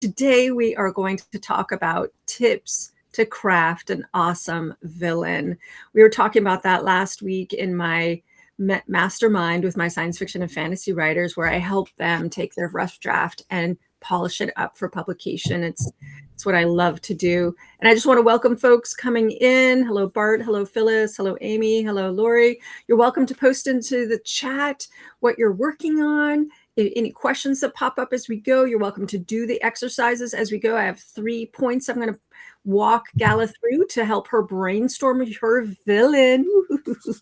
Today we are going to talk about tips to craft an awesome villain. We were talking about that last week in my mastermind with my science fiction and fantasy writers, where I help them take their rough draft and polish it up for publication. It's what I love to do. And I just want to welcome folks coming in. Hello, Bart. Hello, Phyllis. Hello, Amy. Hello, Lori. You're welcome to post into the chat what you're working on. Any questions that pop up as we go, you're welcome to do the exercises as we go. I have 3 points I'm going to walk Gala through to help her brainstorm her villain.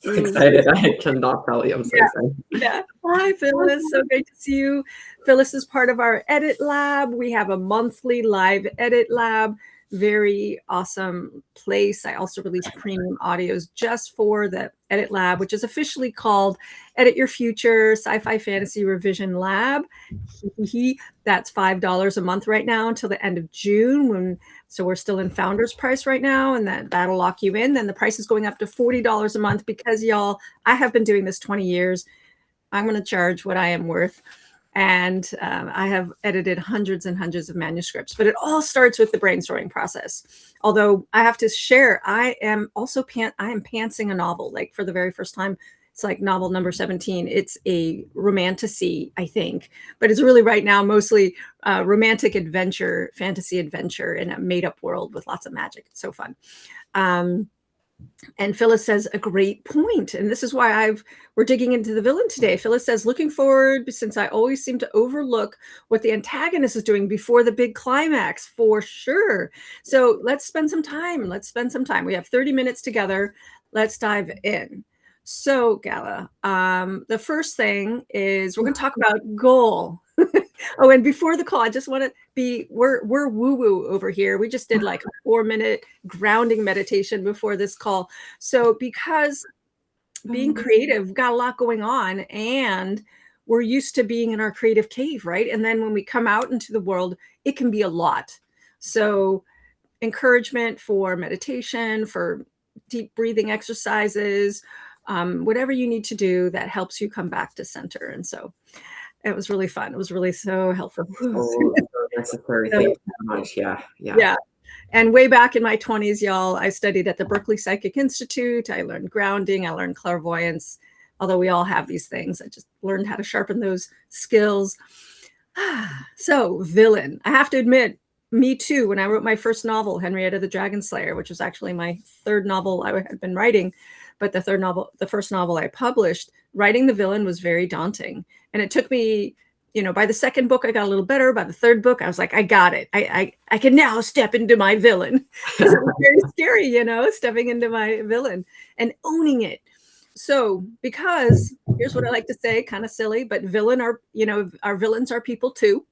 Excited. I cannot tell you. I'm so excited. Yeah. Hi, Phyllis. So great to see you. Phyllis is part of our edit lab. We have a monthly live edit lab. Very awesome place. I also release premium audios just for the Edit Lab, which is officially called Edit Your Future Sci-Fi Fantasy Revision Lab. That's $5 a month right now until the end of June. So we're still in founder's price right now, and that'll lock you in. Then the price is going up to $40 a month because, y'all, I have been doing this 20 years. I'm going to charge what I am worth. And I have edited hundreds and hundreds of manuscripts, but it all starts with the brainstorming process. Although I have to share, I am pantsing a novel, like for the very first time. It's like novel number 17. It's a romantasy, I think, but it's really right now mostly romantic adventure, fantasy adventure in a made-up world with lots of magic. It's so fun. And Phyllis says a great point. And this is why we're digging into the villain today. Phyllis says, looking forward, since I always seem to overlook what the antagonist is doing before the big climax, for sure. So let's spend some time. We have 30 minutes together. Let's dive in. So Gala, the first thing is we're going to talk about goal. Oh, and before the call, I just want to we're woo-woo over here. We just did like a 4-minute grounding meditation before this call. So because being creative, we've got a lot going on, and we're used to being in our creative cave, right? And then when we come out into the world, it can be a lot. So encouragement for meditation, for deep breathing exercises, whatever you need to do that helps you come back to center. And so it was really fun. It was really so helpful. Oh, necessary. Thank you so much. Yeah. And way back in my 20s, y'all, I studied at the Berkeley Psychic Institute. I learned grounding. I learned clairvoyance. Although we all have these things, I just learned how to sharpen those skills. So villain. I have to admit, me too, when I wrote my first novel, Henrietta the Dragon Slayer, which was actually my third novel I had been writing, but the first novel I published, writing the villain was very daunting. And it took me, by the second book, I got a little better. By the third book, I was like, I got it. I can now step into my villain. It was very scary, stepping into my villain and owning it. So, because here's what I like to say, kind of silly, but our villains are people too.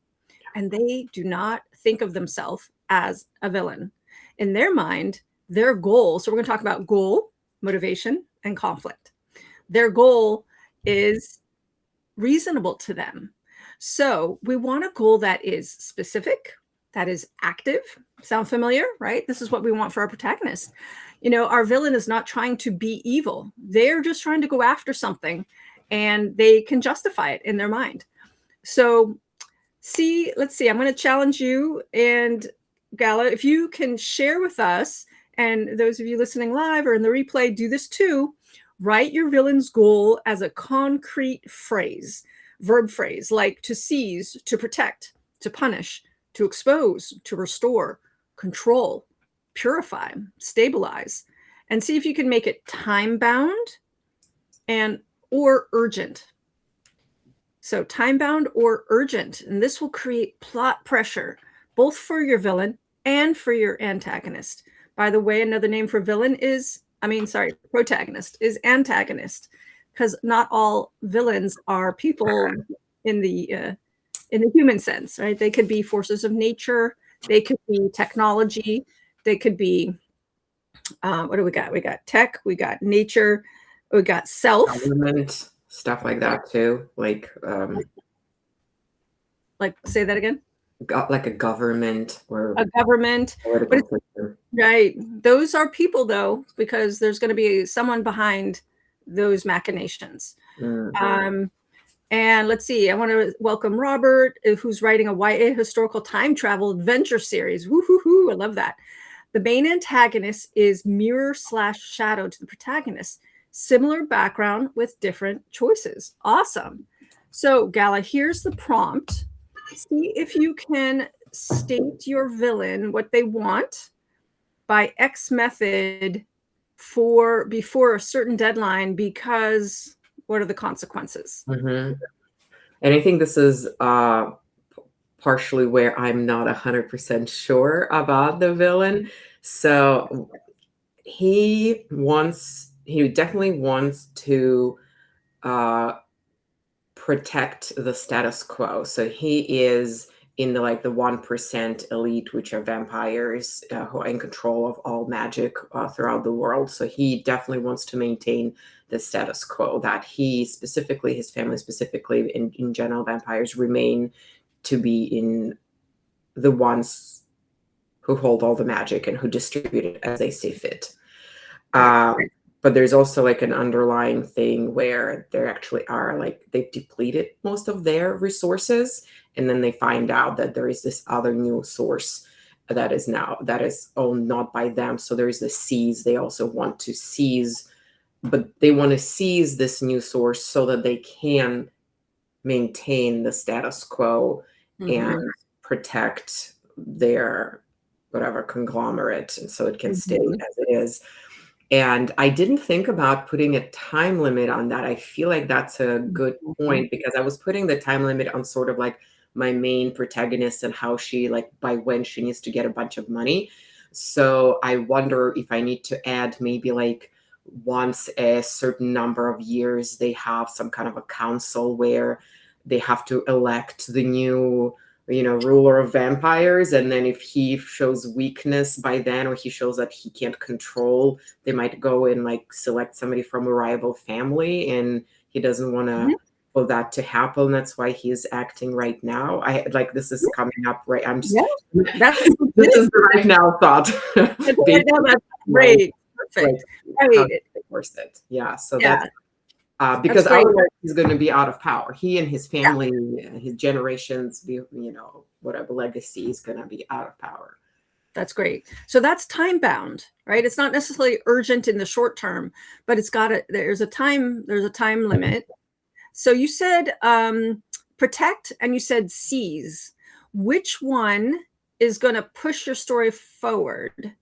And they do not think of themselves as a villain. In their mind, their goal, so we're going to talk about goal, motivation, and conflict. Their goal is reasonable to them. So we want a goal that is specific, that is active. Sound familiar, right? This is what we want for our protagonist. Our villain is not trying to be evil. They're just trying to go after something, and they can justify it in their mind. So let's see. I'm going to challenge you, and Gala, if you can share with us, and those of you listening live or in the replay, do this too. Write your villain's goal as a concrete phrase, verb phrase, like to seize, to protect, to punish, to expose, to restore, control, purify, stabilize, and see if you can make it time-bound or urgent. So time-bound or urgent, and this will create plot pressure, both for your villain and for your antagonist. By the way, another name for villain protagonist is antagonist, because not all villains are people in the human sense, right? They could be forces of nature. They could be technology. They could be, what do we got? We got tech, we got nature, we got self. Government, stuff like that too. Like say that again? Like a government or a government. Right. Those are people, though, because there's going to be someone behind those machinations. Mm-hmm. And let's see, I want to welcome Robert, who's writing a YA historical time travel adventure series. Woo-hoo-hoo, I love that. The main antagonist is mirror/shadow to the protagonist. Similar background with different choices. Awesome. So, Gala, here's the prompt. See if you can state your villain what they want by X method for before a certain deadline, because what are the consequences? And I think this is partially where I'm not 100% sure about the villain. So he definitely wants to protect the status quo. So he is in the 1% elite, which are vampires who are in control of all magic throughout the world. So he definitely wants to maintain the status quo, that he specifically, his family specifically, in general, vampires remain to be in the ones who hold all the magic and who distribute it as they see fit. But there's also an underlying thing where there actually are they've depleted most of their resources, and then they find out that there is this other new source that is owned not by them. So there is the seize. They also want to seize, but they want to seize this new source so that they can maintain the status quo and protect their whatever conglomerate, and so it can stay as it is. And I didn't think about putting a time limit on that. I feel like that's a good point, because I was putting the time limit on sort of my main protagonist and how she by when she needs to get a bunch of money. So I wonder if I need to add maybe once a certain number of years, they have some kind of a council where they have to elect the new ruler of vampires, and then if he shows weakness by then, or he shows that he can't control, they might go and select somebody from a rival family, and he doesn't want to for that to happen. That's why he's acting right now. This is coming up right. I'm just this is the right now thought. Right now, that's great. Perfect. Force it. Yeah. So that's because otherwise he's going to be out of power. He and his family, his generations, whatever legacy is going to be out of power. That's great. So that's time bound, right? It's not necessarily urgent in the short term, but there's a time limit. So you said protect, and you said seize. Which one is going to push your story forward?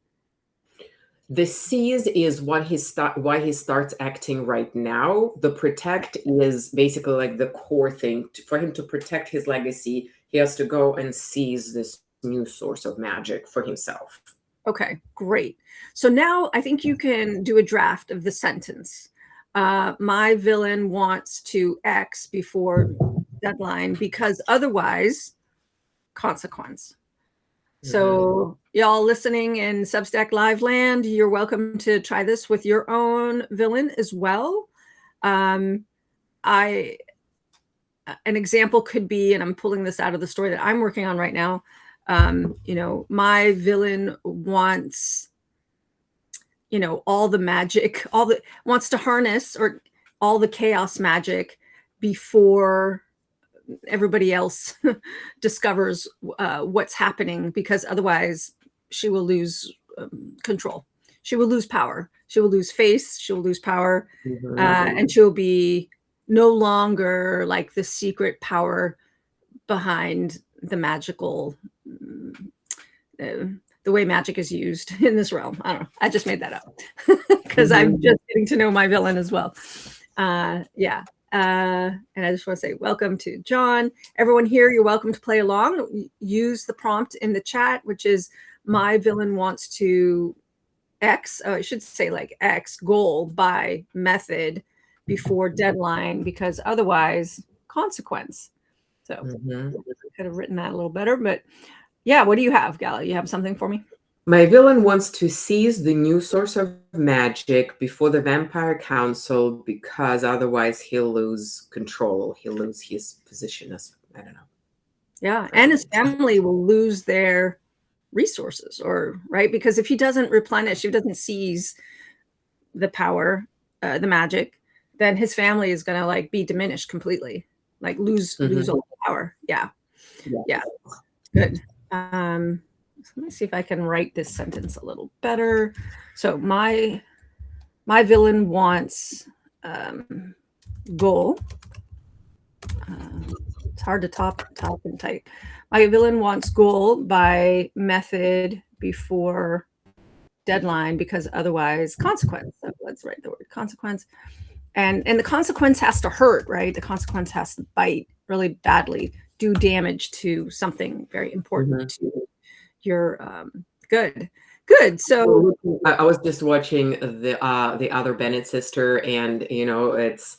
The seize is why he starts acting right now. The protect is basically the core thing. For him to protect his legacy, he has to go and seize this new source of magic for himself. Okay, great. So now I think you can do a draft of the sentence. My villain wants to X before deadline, because otherwise, consequence. So y'all listening in Substack Live land, you're welcome to try this with your own villain as well. An example could be, and I'm pulling this out of the story that I'm working on right now. My villain wants, all the magic, wants to harness or all the chaos magic before everybody else discovers what's happening, because otherwise she will lose control. She will lose power. She will lose face. She will lose power. And she'll be no longer the secret power behind the magical, the way magic is used in this realm. I don't know. I just made that up because I'm just getting to know my villain as well. And I just want to say welcome to John. Everyone here, you're welcome to play along. Use the prompt in the chat, which is my villain wants to X. I should say X goal by method before deadline, because otherwise consequence. So I could have written that a little better, but yeah. What do you have, Gala? You have something for me? My villain wants to seize the new source of magic before the Vampire Council, because otherwise he'll lose control. He'll lose his position as, I don't know. Yeah, and his family will lose their resources, right? Because if he doesn't replenish, if he doesn't seize the power, the magic, then his family is going to be diminished completely. like lose Mhm. all the power. Yeah. Yeah. Yeah. Good. Let me see if I can write this sentence a little better. So my villain wants goal. It's hard to top and type. My villain wants goal by method before deadline, because otherwise consequence. So let's write the word consequence. And the consequence has to hurt, right? The consequence has to bite really badly, do damage to something very important Mhm. to your good. So I was just watching the other Bennett sister, and it's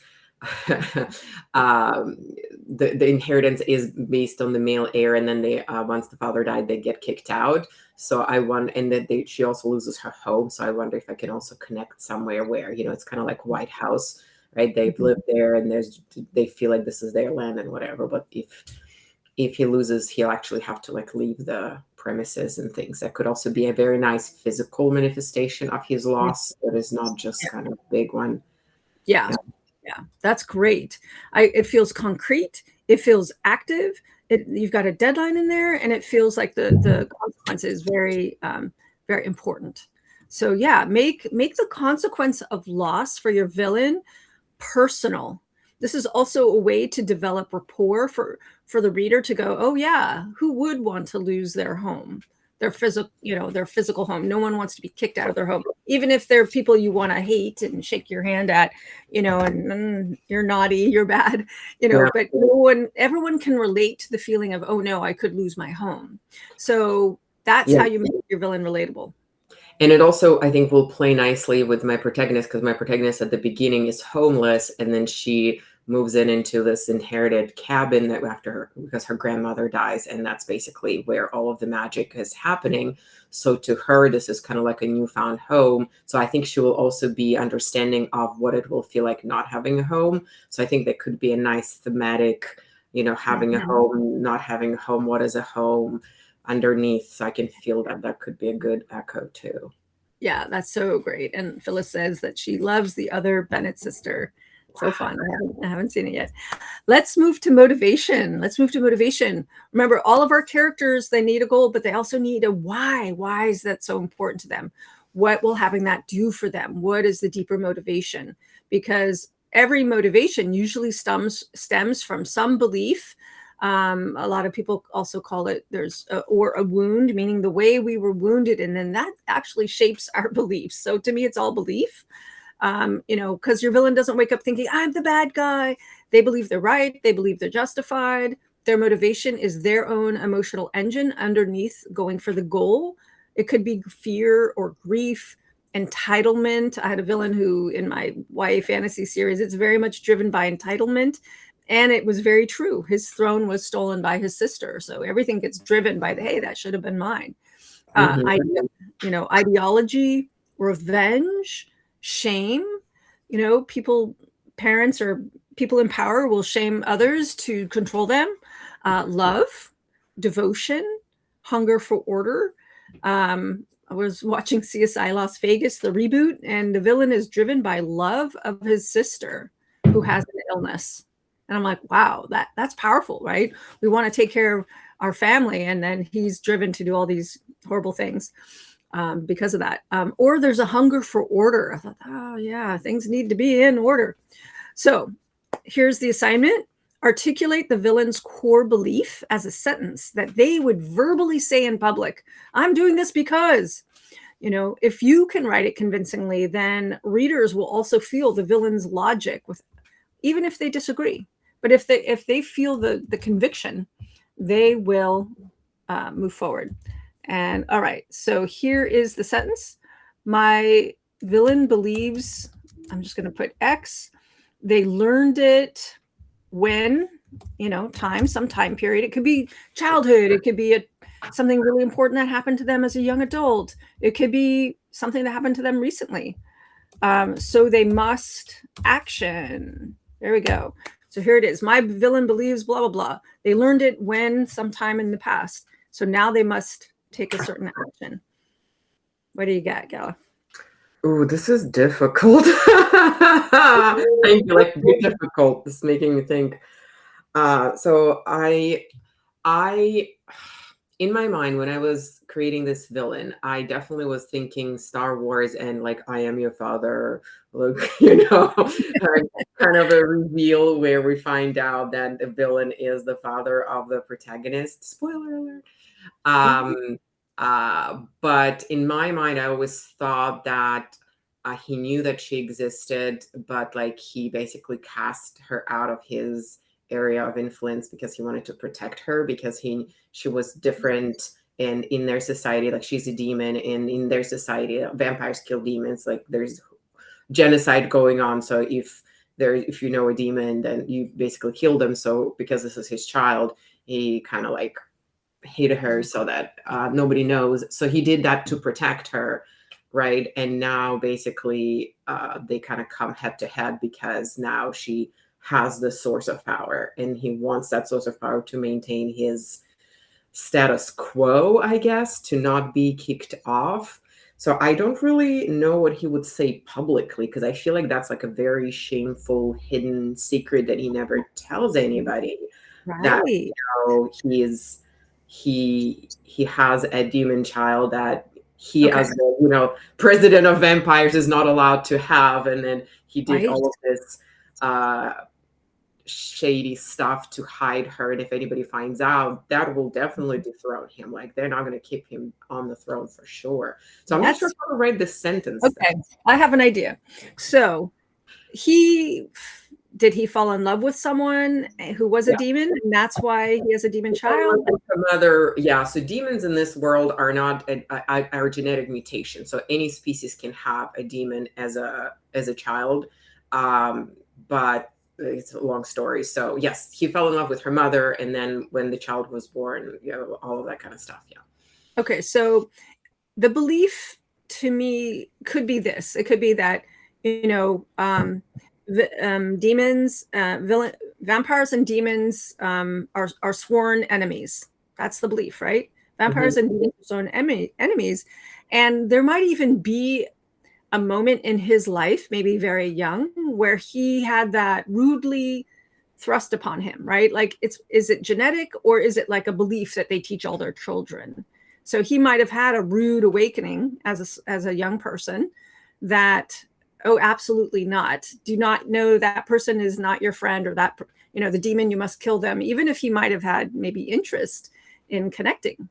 um, the inheritance is based on the male heir, and then they once the father died, they get kicked out. So I wonder, and that she also loses her home. So I wonder if I can also connect somewhere where it's kind of like White House, right? They've lived there, and they feel like this is their land and whatever. But if he loses, he'll actually have to like leave the premises and things. That could also be a very nice physical manifestation of his loss, that is not just kind of a big one. yeah, yeah, that's great. It feels concrete. It feels active. You've got a deadline in there, and it feels like the consequence is very very important. So yeah, make the consequence of loss for your villain personal. This is also a way to develop rapport for the reader to go, oh yeah, who would want to lose their home, their physical home? No one wants to be kicked out of their home, even if they're people you want to hate and shake your hand at, and you're naughty, you're bad, Yeah. but everyone can relate to the feeling of, oh no, I could lose my home. So that's Yeah. how you make your villain relatable. And it also, I think, will play nicely with my protagonist, because my protagonist at the beginning is homeless, and then she moves into this inherited cabin that after her, because her grandmother dies, and that's basically where all of the magic is happening. So to her, this is kind of like a newfound home. So I think she will also be understanding of what it will feel like not having a home. So I think that could be a nice thematic, having a home, not having a home, what is a home underneath. So I can feel that could be a good echo too. Yeah, that's so great. And Phyllis says that she loves the other Bennett sister. So fun. I haven't seen it yet. Let's move to motivation. Remember, all of our characters, they need a goal, but they also need a why. Why is that so important to them? What will having that do for them? What is the deeper motivation? Because every motivation usually stems from some belief. A lot of people also call it or a wound, meaning the way we were wounded, and then that actually shapes our beliefs. So to me, it's all belief. Because your villain doesn't wake up thinking, I'm the bad guy. They believe they're right. They believe they're justified. Their motivation is their own emotional engine underneath going for the goal. It could be fear or grief, entitlement. I had a villain who, in my YA fantasy series, it's very much driven by entitlement. And it was very true. His throne was stolen by his sister. So everything gets driven by hey, that should have been mine. Ideology, revenge, shame. Parents or people in power will shame others to control them. Love, devotion, hunger for order. I was watching CSI Las Vegas, the reboot, and the villain is driven by love of his sister who has an illness. And I'm like, wow, that's powerful, right? We want to take care of our family, and then he's driven to do all these horrible things because of that. Or there's a hunger for order. I thought, oh yeah, things need to be in order. So here's the assignment. Articulate the villain's core belief as a sentence that they would verbally say in public. I'm doing this because, if you can write it convincingly, then readers will also feel the villain's logic, even if they disagree. But if they feel the conviction, they will move forward. And all right, so here is the sentence. My villain believes, I'm just going to put X. They learned it when, some time period. It could be childhood. It could be something really important that happened to them as a young adult. It could be something that happened to them recently. So they must action. There we go. So here it is. My villain believes blah, blah, blah. They learned it when sometime in the past. So now they must take a certain action. What do you got, Gala? Ooh, this is difficult. I feel like difficult. This is making me think. So I, in my mind, when I was creating this villain, I definitely was thinking Star Wars and like, I am your father. Look, kind of a reveal where we find out that the villain is the father of the protagonist. Spoiler alert. Mhm. Um, but in my mind, I always thought that he knew that she existed, but like he basically cast her out of his area of influence because he wanted to protect her because she was different and in their society, like she's a demon, and in their society, vampires kill demons. Like there's genocide going on. So if you know a demon, then you basically kill them. So because this is his child, he kind of like hated her so that nobody knows. So he did that to protect her, right? And now basically they kind of come head to head because now she has the source of power and he wants that source of power to maintain his status quo, I guess, to not be kicked off. So I don't really know what he would say publicly because I feel like that's like a very shameful hidden secret that he never tells anybody, that Right. he has a demon child that he, Okay. as the president of vampires, is not allowed to have, and then he did Right. all of this uh shady stuff to hide her, and if anybody finds out, that will definitely dethrone him. Like they're not going to keep him on the throne for sure. So I'm not sure Yes. how to write this sentence Okay. I have an idea. So he did he fall in love with someone who was a then. demon, and that's why he has a demon child? Another, yeah. So demons in this world are not a genetic mutation. So any species can have a demon as a child, but it's a long story. So yes, he fell in love with her mother, and then when the child was born, all of that kind of stuff. Yeah. Okay, so the belief to me could be this. It could be that, you know, demons, vampires and demons are sworn enemies. That's the belief, right? Mhm. Vampires and demons are sworn enemies. And there might even be a moment in his life, maybe very young, where he had that rudely thrust upon him, right? Like is it genetic or is it like a belief that they teach all their children? So he might have had a rude awakening as a young person that, oh, absolutely not. Do not know that person is not your friend, or that, the demon, you must kill them, even if he might have had maybe interest in connecting.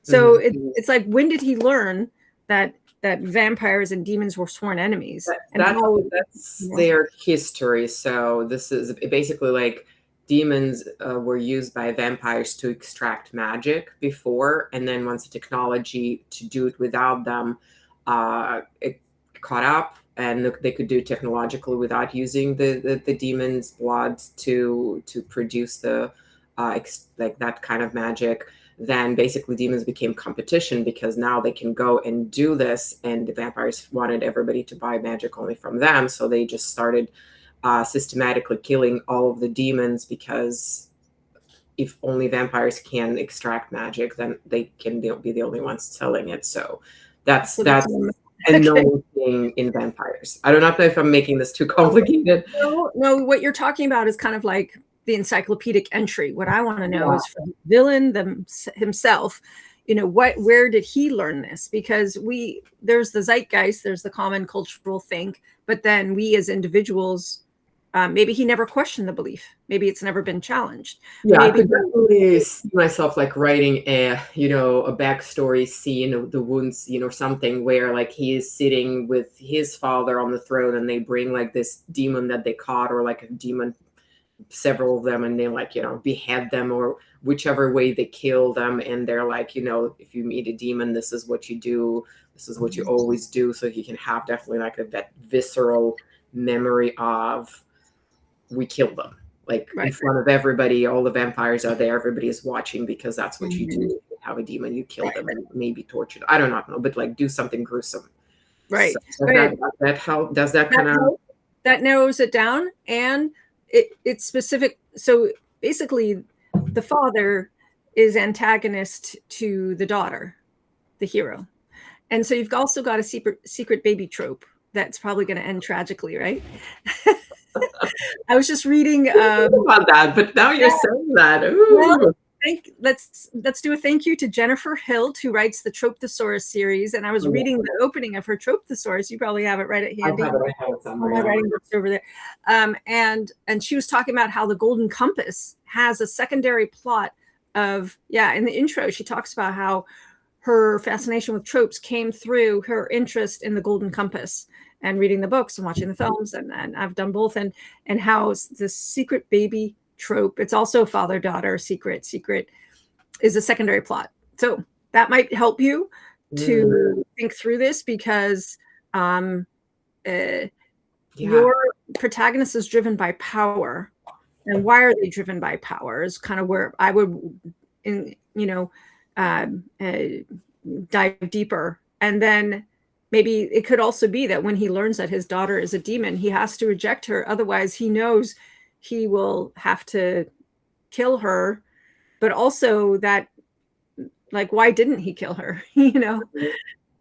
So Mhm. it's like, when did he learn that vampires and demons were sworn enemies? That, And how, that's their history. So this is basically like demons were used by vampires to extract magic before, and then once the technology to do it without them, it caught up, and they could do it technologically without using the demon's blood to produce the like that kind of magic. Then basically demons became competition because now they can go and do this, and the vampires wanted everybody to buy magic only from them, so they just started systematically killing all of the demons, because if only vampires can extract magic, then they can be the only ones selling it. So so that's a okay. known thing in vampires. I don't know if I'm making this too complicated. No, what you're talking about is kind of like the encyclopedic entry. What I want to know Yeah. is, from the villain himself, where did he learn this? Because there's the zeitgeist, there's the common cultural think, but then we as individuals, maybe he never questioned the belief. Maybe it's never been challenged. Yeah, I Maybe, could definitely see myself like writing a backstory scene of the wounds, something where like he is sitting with his father on the throne, and they bring like this demon that they caught, or like a demon, several of them, and they like, behead them, or whichever way they kill them. And they're like, if you meet a demon, this is what you do. This is what you always do. So he can have definitely like that visceral memory of, we killed them, like in right. front of everybody. All the vampires are there, everybody is watching, because that's what you do. Mhm. You have a demon, you kill them, and maybe torture them. I do not know, but like do something gruesome. So Right. does Right. that help? Does that That kind of, narrows, that narrows it down, and it's specific. So basically, the father is antagonist to the daughter, the hero. And so you've also got a secret baby trope that's probably going to end tragically, right? I was just reading. About that, but now you're saying that. Well, Ooh. let's do a thank you to Jennifer Hilt, who writes the Trope Thesaurus series. And I was reading the opening of her Trope Thesaurus. You probably have it right at handy. I have it somewhere. All my writing books over there. And she was talking about how the Golden Compass has a secondary plot of, in the intro, she talks about how her fascination with tropes came through her interest in the Golden Compass and reading the books and watching the films. And I've done both. And how the secret baby trope, it's also father-daughter secret is a secondary plot. So that might help you to think through this, because your protagonist is driven by power. And why are they driven by power is kind of where I would, dive deeper. And then maybe it could also be that when he learns that his daughter is a demon, he has to reject her. Otherwise, he knows he will have to kill her. But also that, like, why didn't he kill her?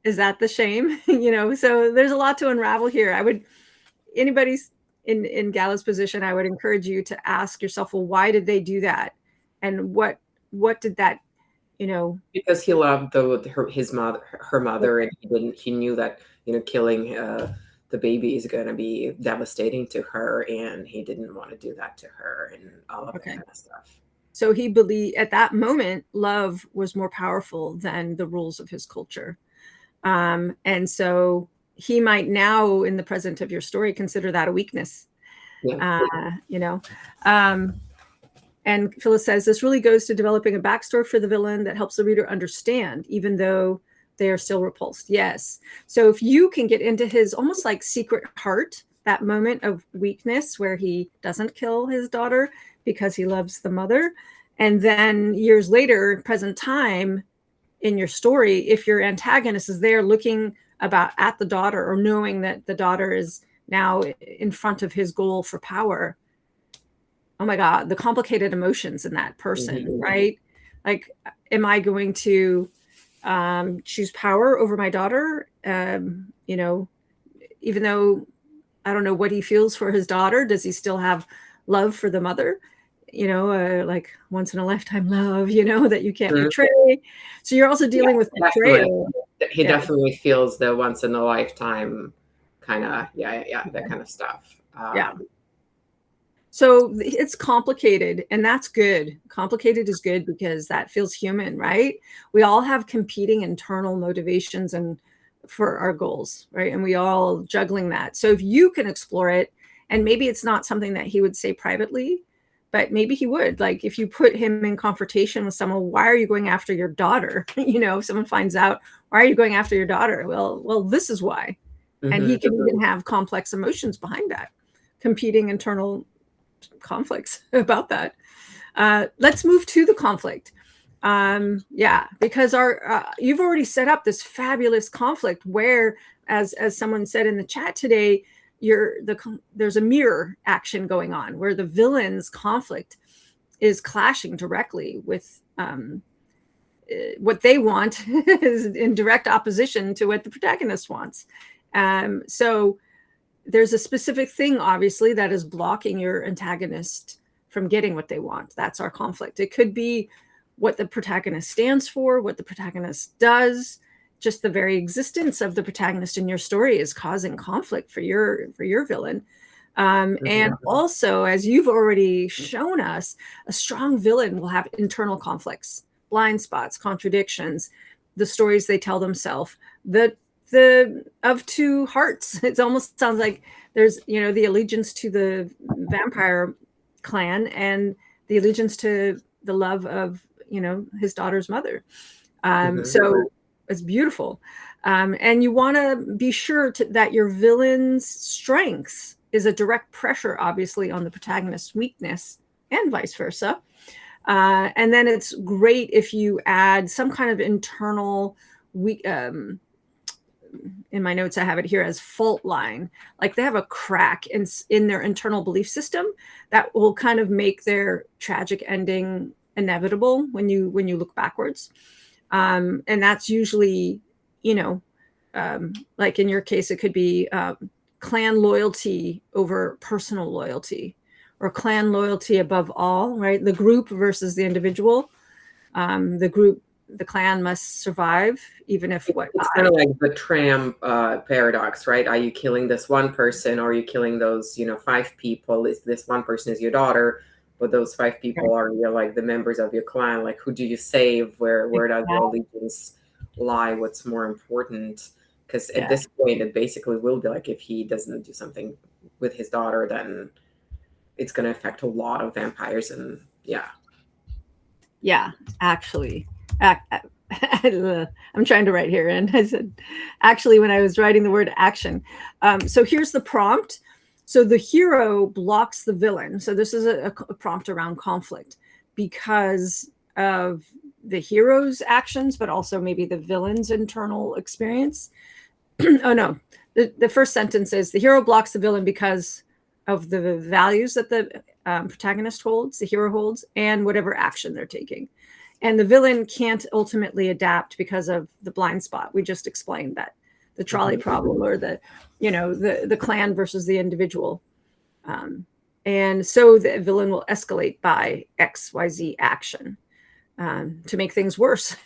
Is that the shame? So there's a lot to unravel here. Anybody's in Gala's position, I would encourage you to ask yourself, well, why did they do that? And what did that, because he loved her mother, and he knew that, killing the baby is going to be devastating to her, and he didn't want to do that to her, and all of that kind of stuff. So he believed at that moment, love was more powerful than the rules of his culture. And so he might now, in the present of your story, consider that a weakness. And Phyllis says, this really goes to developing a backstory for the villain that helps the reader understand, even though they are still repulsed. Yes. So if you can get into his almost like secret heart, that moment of weakness where he doesn't kill his daughter because he loves the mother. And then years later, present time in your story, if your antagonist is there looking at the daughter, or knowing that the daughter is now in front of his goal for power, oh my God, the complicated emotions in that person, right? Like, am I going to choose power over my daughter? Even though I don't know what he feels for his daughter, does he still have love for the mother? Like once in a lifetime love, that you can't betray. So you're also dealing with betrayal. He definitely feels the once in a lifetime kind of, that kind of stuff. So it's complicated, and that's good. Complicated is good because that feels human, right? We all have competing internal motivations and for our goals, right? And we all juggling that. So if you can explore it, and maybe it's not something that he would say privately, but maybe he would. Like, if you put him in confrontation with someone, why are you going after your daughter? If someone finds out, why are you going after your daughter? Well, this is why. And he can even have complex emotions behind that, competing internal conflicts about that. Let's move to the conflict. Because you've already set up this fabulous conflict where, as someone said in the chat today, there's a mirror action going on where the villain's conflict is clashing directly with what they want is in direct opposition to what the protagonist wants. So there's a specific thing, obviously, that is blocking your antagonist from getting what they want. That's our conflict. It could be what the protagonist stands for, what the protagonist does. Just the very existence of the protagonist in your story is causing conflict for your villain. And also, as you've already shown us, a strong villain will have internal conflicts, blind spots, contradictions, the stories they tell themselves, the of two hearts. It almost sounds like there's, the allegiance to the vampire clan and the allegiance to the love of, his daughter's mother. So it's beautiful. And you want to be sure that your villain's strengths is a direct pressure, obviously, on the protagonist's weakness and vice versa. And then it's great if you add some kind of internal in my notes, I have it here as fault line. Like they have a crack in their internal belief system that will kind of make their tragic ending inevitable when you look backwards. And that's usually, like in your case, it could be clan loyalty over personal loyalty, or clan loyalty above all, right? The group versus the individual. The clan must survive, even if what It's kind of like the tram paradox, right? Are you killing this one person, or are you killing those, 5 people? Is this one person is your daughter, but those 5 people are like the members of your clan? Like, who do you save? Where does your allegiance lie? What's more important? Because at this point, it basically will be like, if he doesn't do something with his daughter, then it's going to affect a lot of vampires. And actually, I'm trying to write here, and I said, actually, when I was writing the word action. So here's the prompt. So the hero blocks the villain. So this is a prompt around conflict because of the hero's actions, but also maybe the villain's internal experience. Oh no, the first sentence is the hero blocks the villain because of the values that the protagonist holds, the hero holds, and whatever action they're taking. And the villain can't ultimately adapt because of the blind spot. We just explained that, the trolley problem, or the clan versus the individual. And so the villain will escalate by XYZ action to make things worse.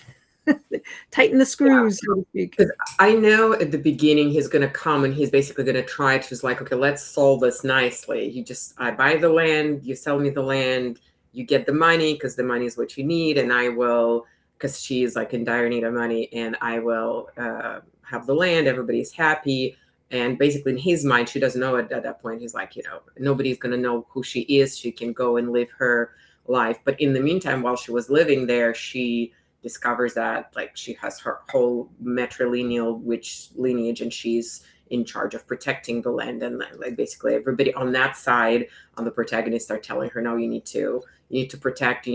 Tighten the screws, so to speak. Because I know at the beginning he's going to come and he's basically going to try to just like, okay, let's solve this nicely. I buy the land, you sell me the land, you get the money because the money is what you need, and I will, because she's like in dire need of money, and I will have the land. Everybody's happy. And basically in his mind, she doesn't know it at that point. He's like, nobody's going to know who she is. She can go and live her life. But in the meantime, while she was living there, she discovers that like she has her whole matrilineal witch lineage, and she's in charge of protecting the land. And like basically everybody on that side, on the protagonist, are telling her, no, you need to protect.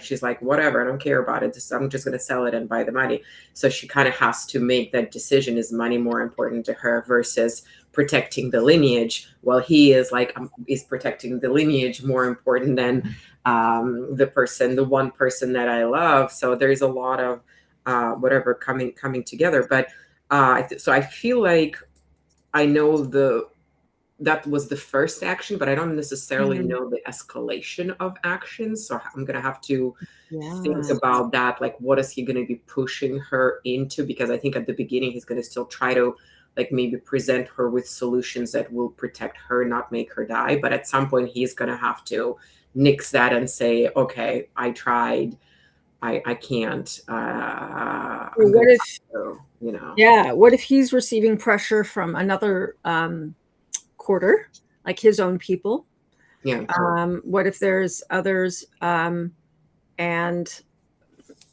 She's like, whatever, I don't care about it. I'm just going to sell it and buy the money. So she kind of has to make that decision. Is money more important to her versus protecting the lineage? Well, he is like, is protecting the lineage more important than the one person that I love? So there's a lot of whatever coming together. But so I feel like I know that was the first action, but I don't necessarily know the escalation of actions. So I'm going to have to think about that. Like, what is he going to be pushing her into? Because I think at the beginning, he's going to still try to like maybe present her with solutions that will protect her, not make her die. But at some point, he's going to have to nix that and say, okay, I tried. I can't. What if, what if he's receiving pressure from another quarter, like his own people? What if there's others? And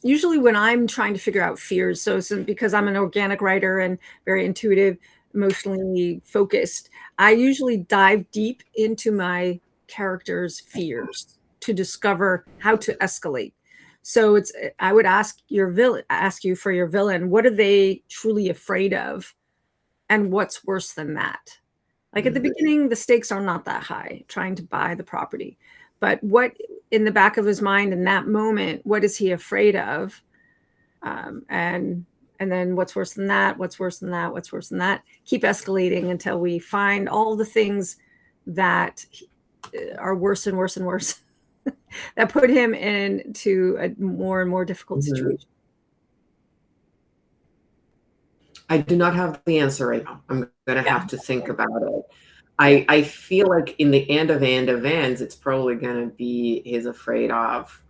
usually when I'm trying to figure out fears, so because I'm an organic writer and very intuitive, emotionally focused, I usually dive deep into my character's fears to discover how to escalate. So I would ask you for your villain, what are they truly afraid of? And what's worse than that? Like at the beginning, the stakes are not that high, trying to buy the property. But what in the back of his mind in that moment, what is he afraid of? And then what's worse than that? What's worse than that? What's worse than that? Keep escalating until we find all the things that are worse and worse and worse that put him into a more and more difficult situation. I do not have the answer right now. I'm going to have to think about it. I feel like in the end of ends, it's probably going to be he's afraid of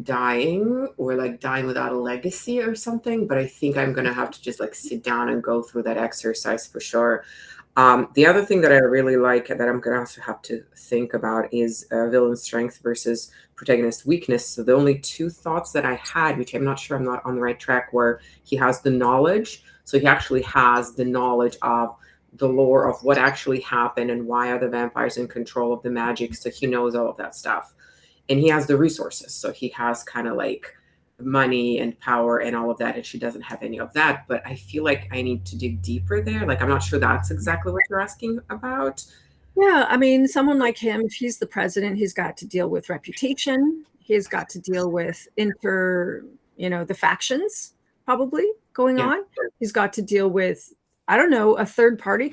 dying, or like dying without a legacy or something. But I think I'm going to have to just like sit down and go through that exercise for sure. The other thing that I really like that I'm going to also have to think about is villain strength versus protagonist weakness. So the only two thoughts that I had, which I'm not sure I'm not on the right track, where he has the knowledge. So he actually has the knowledge of the lore of what actually happened and why are the vampires in control of the magic. So he knows all of that stuff. And he has the resources. So he has kind of like money and power and all of that, and she doesn't have any of that. But I feel like I need to dig deeper there. Like, I'm not sure that's exactly what you're asking about. Yeah, I mean, someone like him, if he's the president, he's got to deal with reputation. He's got to deal with the factions probably going on. He's got to deal with I don't know, a third party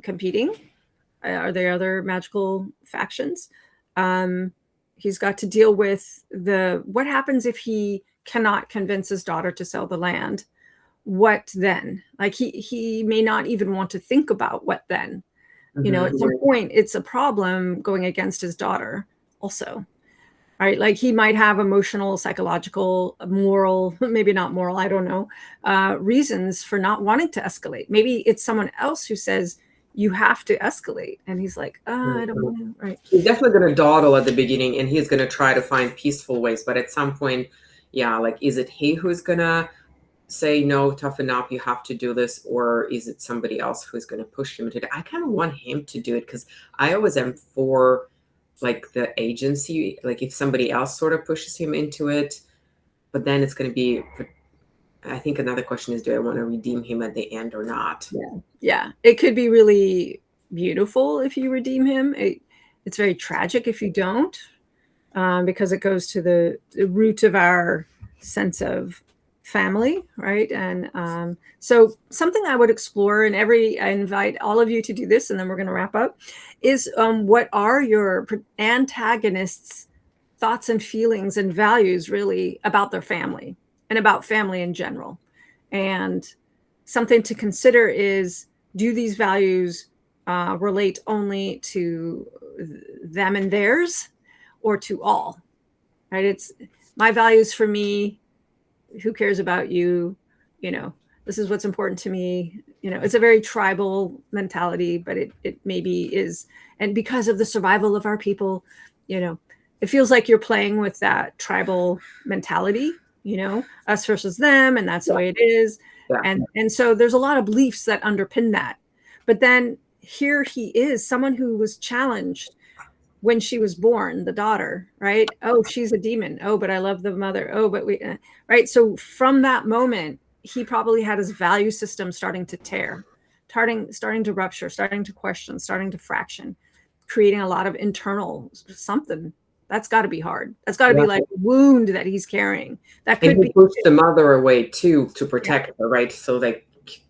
competing. Are there other magical factions? He's got to deal with what happens if he cannot convince his daughter to sell the land. What then? Like he may not even want to think about what then. You know, at some point, it's a problem going against his daughter also, right? Like he might have emotional, psychological, moral, maybe not moral, I don't know, reasons for not wanting to escalate. Maybe it's someone else who says, you have to escalate. And he's like, I don't want to, right? He's definitely going to dawdle at the beginning, and he's going to try to find peaceful ways. But at some point, yeah, like, is it he who's going to say, no, toughen up, you have to do this, or is it somebody else who's going to push him to do it? I kind of want him to do it, because I always am for like the agency, like if somebody else sort of pushes him into it. But then it's going to be, I think another question is, do I want to redeem him at the end or not? Yeah, it could be really beautiful if you redeem him. It's very tragic if you don't, because it goes to the root of our sense of family, right? And so something I would explore, and I invite all of you to do this, and then we're going to wrap up, is what are your antagonists' thoughts and feelings and values really about their family and about family in general? And something to consider is, do these values relate only to them and theirs, or to all, right? It's my values for me. Who cares about you? You know, this is what's important to me. You know, it's a very tribal mentality, but it maybe is. And because of the survival of our people, you know, it feels like you're playing with that tribal mentality, you know, us versus them. And that's the way it is. Yeah. And so there's a lot of beliefs that underpin that. But then here he is, someone who was challenged when she was born, the daughter, right? Oh, she's a demon. Oh, but I love the mother. Oh, but we, right? So from that moment, he probably had his value system starting to tear, starting to rupture, starting to question, starting to fraction, creating a lot of internal something. That's got to be hard. That's got to be like a wound that he's carrying. That could be pushed the mother away too, to protect her, right? So like,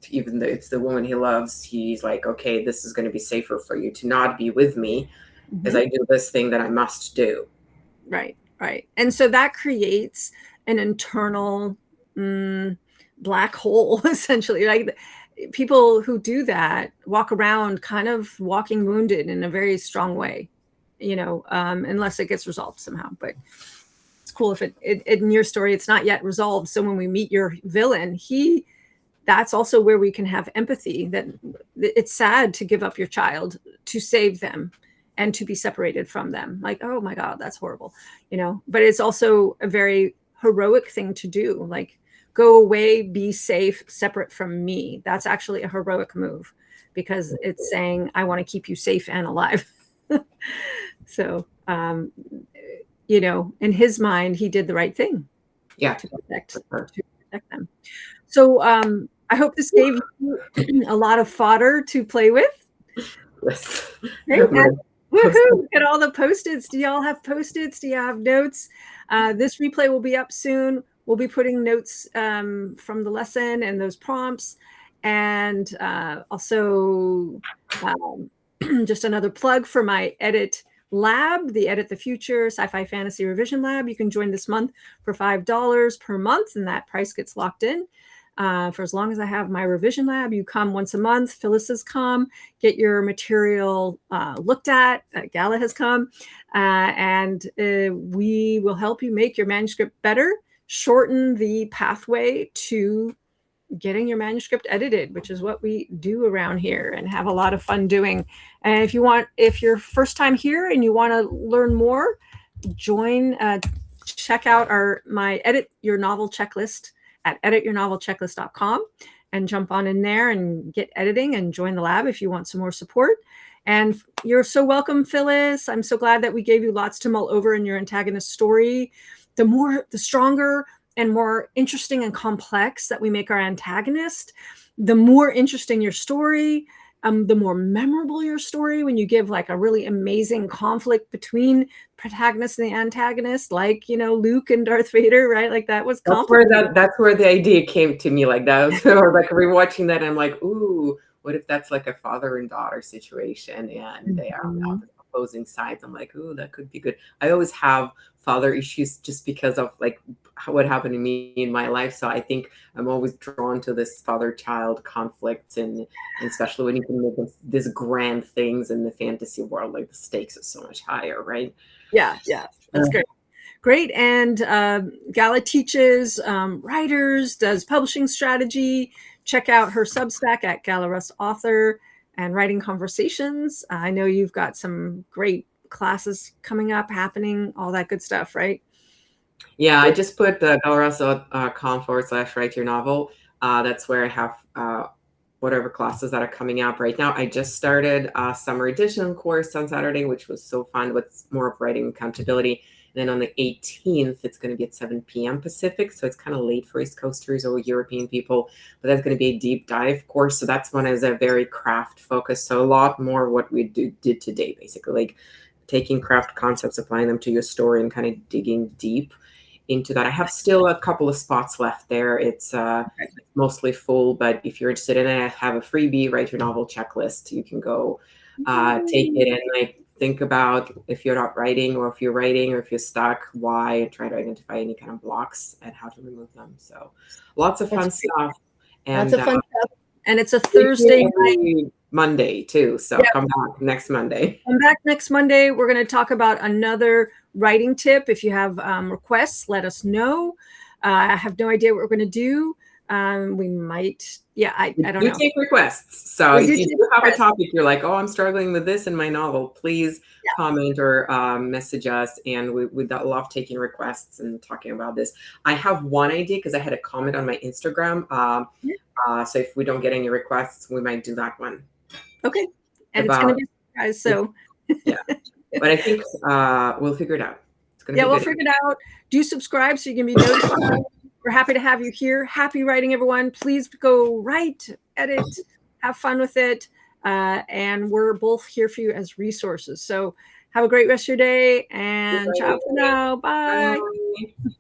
even though it's the woman he loves, he's like, okay, this is going to be safer for you to not be with me, as I do this thing that I must do. Right. And so that creates an internal black hole, essentially. Like people who do that walk around kind of walking wounded in a very strong way, you know, unless it gets resolved somehow. But it's cool if it in your story, it's not yet resolved. So when we meet your villain, that's also where we can have empathy, that it's sad to give up your child to save them and to be separated from them. Like, oh my God, that's horrible, you know, but it's also a very heroic thing to do. Like, go away, be safe, separate from me. That's actually a heroic move, because it's saying, I want to keep you safe and alive. So, you know, in his mind, he did the right thing. Yeah. To protect them. So I hope this gave you a lot of fodder to play with. Yes. Great. Woohoo! Look at all the Post-its. Do y'all have Post-its? Do you have notes? This replay will be up soon. We'll be putting notes from the lesson and those prompts. And also just another plug for my Edit Lab, the Edit the Future Sci-Fi Fantasy Revision Lab. You can join this month for $5 per month, and that price gets locked in. For as long as I have my revision lab, you come once a month. Phyllis has come, get your material looked at. Gala has come, and we will help you make your manuscript better, shorten the pathway to getting your manuscript edited, which is what we do around here and have a lot of fun doing. And if you're first time here and you want to learn more, check out my Edit Your Novel checklist at edityournovelchecklist.com, and jump on in there and get editing and join the lab if you want some more support. And you're so welcome, Phyllis. I'm so glad that we gave you lots to mull over in your antagonist story. The stronger and more interesting and complex that we make our antagonist, the more interesting your story, the more memorable your story. When you give like a really amazing conflict between protagonist and the antagonist, like, you know, Luke and Darth Vader, right? Like that was that's where the idea came to me. Like that was, I was like rewatching that, and I'm like, ooh, what if that's like a father and daughter situation and they are Mhm. on opposing sides? I'm like, ooh, that could be good. I always have father issues just because of like what happened to me in my life. So I think I'm always drawn to this father-child conflict, and especially when you can make these grand things in the fantasy world, like the stakes are so much higher, right? Yeah, yeah, that's great. Great. And Gala teaches writers, does publishing strategy. Check out her Substack at Gala Russ Author and Writing Conversations. I know you've got some great classes coming up, happening, all that good stuff, right? Yeah, I just put the galleros.com/write your novel. That's where I have whatever classes that are coming up right now. I just started a summer edition course on Saturday, which was so fun, but it's more of writing accountability. And then on the 18th, it's going to be at 7 p.m. Pacific. So it's kind of late for East Coasters or European people, but that's going to be a deep dive course. So that's one is a very craft focused. So a lot more what we did today, basically, like taking craft concepts, applying them to your story and kind of digging deep into that. I have still a couple of spots left there. It's mostly full, but if you're interested in it, I have a freebie, write your novel checklist. You can go take it and like think about if you're not writing or if you're writing or if you're stuck, why, and try to identify any kind of blocks and how to remove them. So lots of fun stuff. And Lots of fun stuff. And it's a Thursday night. Monday too. So Yep. come back next Monday. Come back next Monday. We're going to talk about another writing tip. If you have requests, let us know. I have no idea what we're going to do. We might, I don't know. Take requests. So if you do have a topic, you're like, oh, I'm struggling with this in my novel, please comment or message us. And we'd love taking requests and talking about this. I have one idea because I had a comment on my Instagram. So if we don't get any requests, we might do that one. Okay. And it's going to be a surprise. So yeah, but I think we'll figure it out. It's gonna be we'll figure it out. Do subscribe so you can be notified. We're happy to have you here. Happy writing, everyone. Please go write, edit, have fun with it. And we're both here for you as resources. So have a great rest of your day and ciao for now. Bye. Bye.